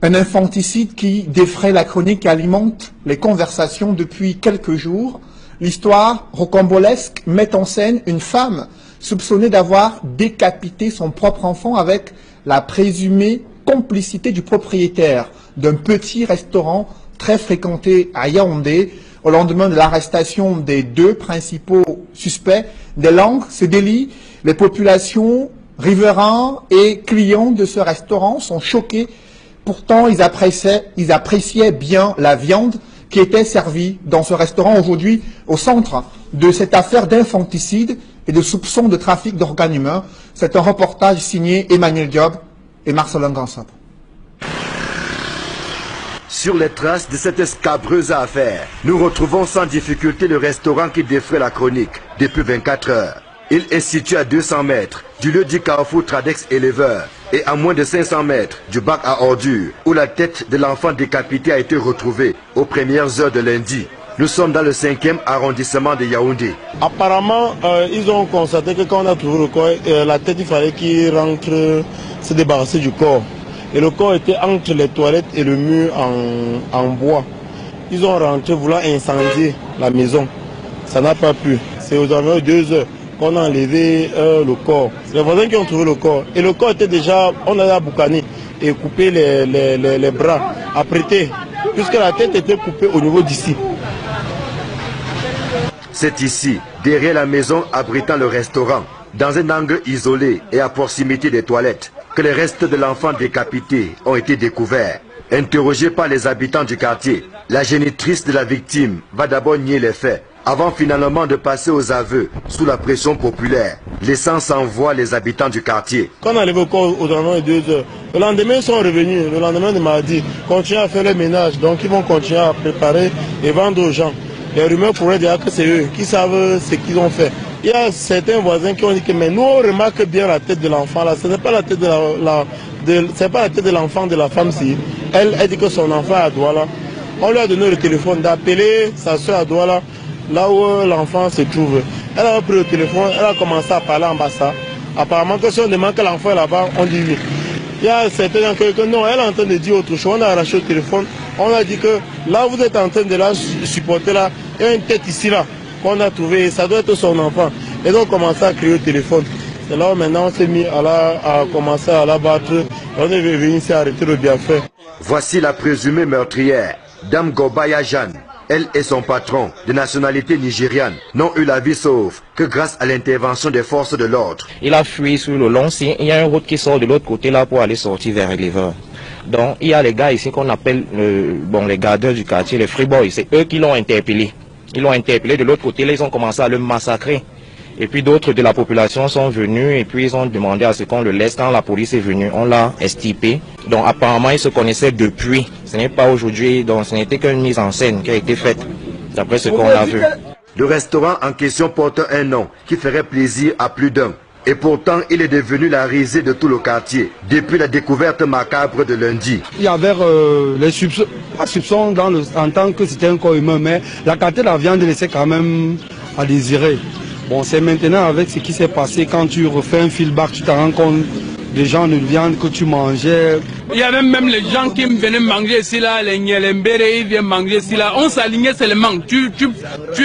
Un infanticide qui défraie la chronique et alimente les conversations depuis quelques jours. L'histoire rocambolesque met en scène une femme soupçonnée d'avoir décapité son propre enfant avec la présumée complicité du propriétaire d'un petit restaurant très fréquenté à Yaoundé. Au lendemain de l'arrestation des deux principaux suspects, des langues se délient. Les populations, riverains et clients de ce restaurant sont choqués. Pourtant, ils appréciaient bien la viande qui était servie dans ce restaurant aujourd'hui au centre de cette affaire d'infanticide et de soupçons de trafic d'organes humains. C'est un reportage signé Emmanuel Diop et Marcelin Gansop. Sur les traces de cette escabreuse affaire, nous retrouvons sans difficulté le restaurant qui défraie la chronique depuis 24 heures. Il est situé à 200 mètres du lieu du carrefour Tradex Éleveur et à moins de 500 mètres du bac à ordures où la tête de l'enfant décapité a été retrouvée aux premières heures de lundi. Nous sommes dans le 5e arrondissement de Yaoundé. Apparemment, ils ont constaté que quand on a trouvé le corps, la tête, il fallait qu'il rentre se débarrasser du corps. Et le corps était entre les toilettes et le mur en bois. Ils ont rentré voulant incendier la maison. Ça n'a pas pu. C'est aux environs de 2 heures qu'on a enlevé le corps. C'est les voisins qui ont trouvé le corps. Et le corps était déjà, on a boucané et coupé les bras, apprêté, puisque la tête était coupée au niveau d'ici. C'est ici, derrière la maison abritant le restaurant, dans un angle isolé et à proximité des toilettes, que les restes de l'enfant décapité ont été découverts. Interrogée par les habitants du quartier, la génitrice de la victime va d'abord nier les faits, avant finalement de passer aux aveux sous la pression populaire, laissant sans voix les habitants du quartier. Quand on a levé au corps aux environs de 2 heures, le lendemain ils sont revenus, le lendemain de mardi, continuent à faire le ménage, donc ils vont continuer à préparer et vendre aux gens. Les rumeurs pourraient dire que c'est eux qui savent ce qu'ils ont fait. Il y a certains voisins qui ont dit que mais nous on remarque bien la tête de l'enfant là, ce n'est pas la tête de l'enfant de la femme-ci. Elle dit que son enfant est à Douala. On lui a donné le téléphone d'appeler sa soeur à Douala, là où l'enfant se trouve. Elle a pris le téléphone, elle a commencé à parler en bassa. Apparemment que si on demande que l'enfant est là-bas, on dit oui. Il y a certains que non, elle est en train de dire autre chose. On a arraché le téléphone, on a dit que là vous êtes en train de la supporter là, il y a une tête ici là qu'on a trouvé, ça doit être son enfant. Et donc on commence à crier au téléphone. C'est là où maintenant on s'est mis à commencer à la battre. Et on est venu ici arrêter le bienfait. Voici la présumée meurtrière, Dame Gobaya Jeanne. Elle et son patron, de nationalité nigériane, n'ont eu la vie sauve que grâce à l'intervention des forces de l'ordre. Il a fui sur le long sien. Il y a une route qui sort de l'autre côté là pour aller sortir vers Éleveur. Donc il y a les gars ici qu'on appelle les gardeurs du quartier, les free boys. C'est eux qui l'ont interpellé. Ils l'ont interpellé de l'autre côté, là ils ont commencé à le massacrer. Et puis d'autres de la population sont venus et puis ils ont demandé à ce qu'on le laisse. Quand la police est venue, on l'a extirpé. Donc apparemment ils se connaissaient depuis. Ce n'est pas aujourd'hui, donc ce n'était qu'une mise en scène qui a été faite, d'après ce qu'on a vu. Le restaurant en question porte un nom qui ferait plaisir à plus d'un. Et pourtant, il est devenu la risée de tout le quartier, depuis la découverte macabre de lundi. Il y avait les soupçons en tant que c'était un corps humain, mais la qualité de la viande laissait quand même à désirer. Bon, c'est maintenant avec ce qui s'est passé, quand tu refais un feedback, tu te rends compte des gens de viande que tu mangeais. Il y avait même les gens qui venaient manger ici là, les Nyelembere, ils viennent manger ici là. On s'alignait seulement. Tu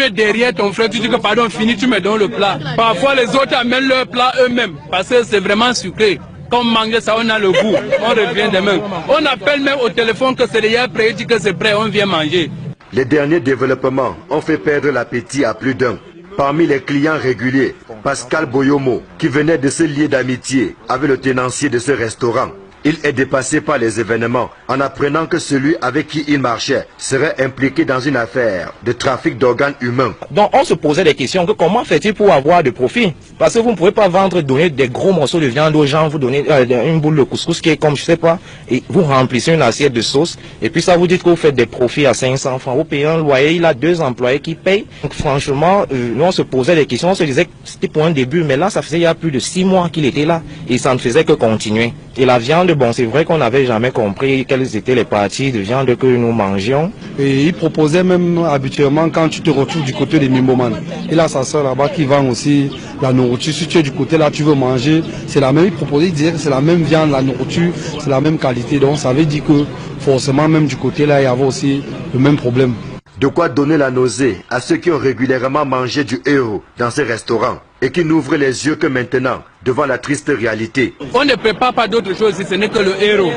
es derrière ton frère, tu dis que pardon, fini, tu me donnes le plat. Parfois les autres amènent leur plat eux-mêmes, parce que c'est vraiment sucré. Quand on mange ça, on a le goût, on revient demain. On appelle même au téléphone que c'est déjà prêt, il dit que c'est prêt, on vient manger. Les derniers développements ont fait perdre l'appétit à plus d'un. Parmi les clients réguliers, Pascal Boyomo, qui venait de se lier d'amitié avec le tenancier de ce restaurant. Il est dépassé par les événements en apprenant que celui avec qui il marchait serait impliqué dans une affaire de trafic d'organes humains. Donc on se posait des questions, que comment fait-il pour avoir de profit? Parce que vous ne pouvez pas donner des gros morceaux de viande aux gens, vous donnez une boule de couscous qui est comme je sais pas, et vous remplissez une assiette de sauce, et puis ça vous dit que vous faites des profits à 500 francs, vous payez un loyer, il a 2 employés qui payent. Donc franchement, nous on se posait des questions, on se disait que c'était pour un début, mais là ça faisait il y a plus de 6 mois qu'il était là, et ça ne faisait que continuer. Et la viande, bon, c'est vrai qu'on n'avait jamais compris quelles étaient les parties de viande que nous mangions. Et il proposait même habituellement quand tu te retrouves du côté des Mimboman. Il a sa soeur là-bas qui vend aussi la nourriture. Si tu es du côté là, tu veux manger, c'est la même. Il proposait, il disait que c'est la même viande, la nourriture, c'est la même qualité. Donc ça veut dire que forcément même du côté là, il y avait aussi le même problème. De quoi donner la nausée à ceux qui ont régulièrement mangé du héros dans ces restaurants et qui n'ouvrent les yeux que maintenant devant la triste réalité. On ne prépare pas d'autre chose si ce n'est que le héros.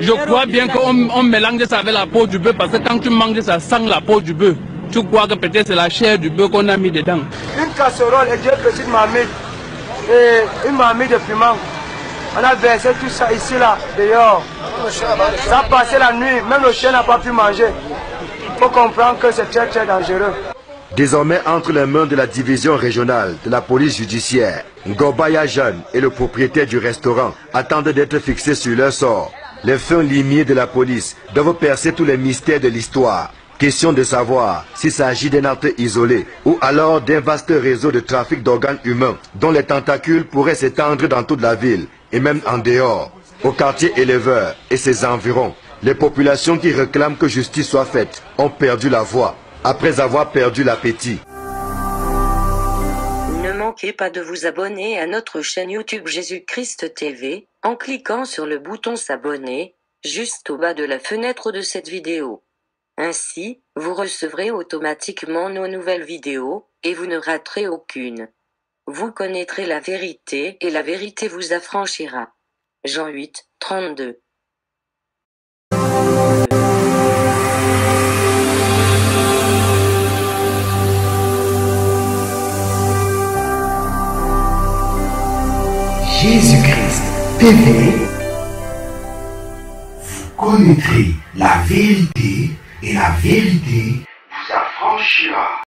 Je crois bien qu'on mélange ça avec la peau du bœuf parce que quand tu manges ça sent la peau du bœuf. Tu crois que peut-être c'est la chair du bœuf qu'on a mis dedans. Une casserole et deux petites marmites et une marmite de piment. On a versé tout ça ici là, dehors. Ça a passé la nuit, même le chien n'a pas pu manger. Il faut comprendre que c'est très très dangereux. Désormais entre les mains de la division régionale de la police judiciaire, Ngobaya Jeanne et le propriétaire du restaurant attendent d'être fixés sur leur sort. Les fins limiers de la police doivent percer tous les mystères de l'histoire. Question de savoir s'il s'agit d'un acte isolé ou alors d'un vaste réseau de trafic d'organes humains dont les tentacules pourraient s'étendre dans toute la ville et même en dehors. Au quartier éleveur et ses environs, les populations qui réclament que justice soit faite ont perdu la voix après avoir perdu l'appétit. Ne manquez pas de vous abonner à notre chaîne YouTube Jésus-Christ TV en cliquant sur le bouton s'abonner juste au bas de la fenêtre de cette vidéo. Ainsi, vous recevrez automatiquement nos nouvelles vidéos et vous ne raterez aucune. Vous connaîtrez la vérité et la vérité vous affranchira. Jean 8, 32. Jésus-Christ TV, vous connaîtrez la vérité et la vérité vous affranchira.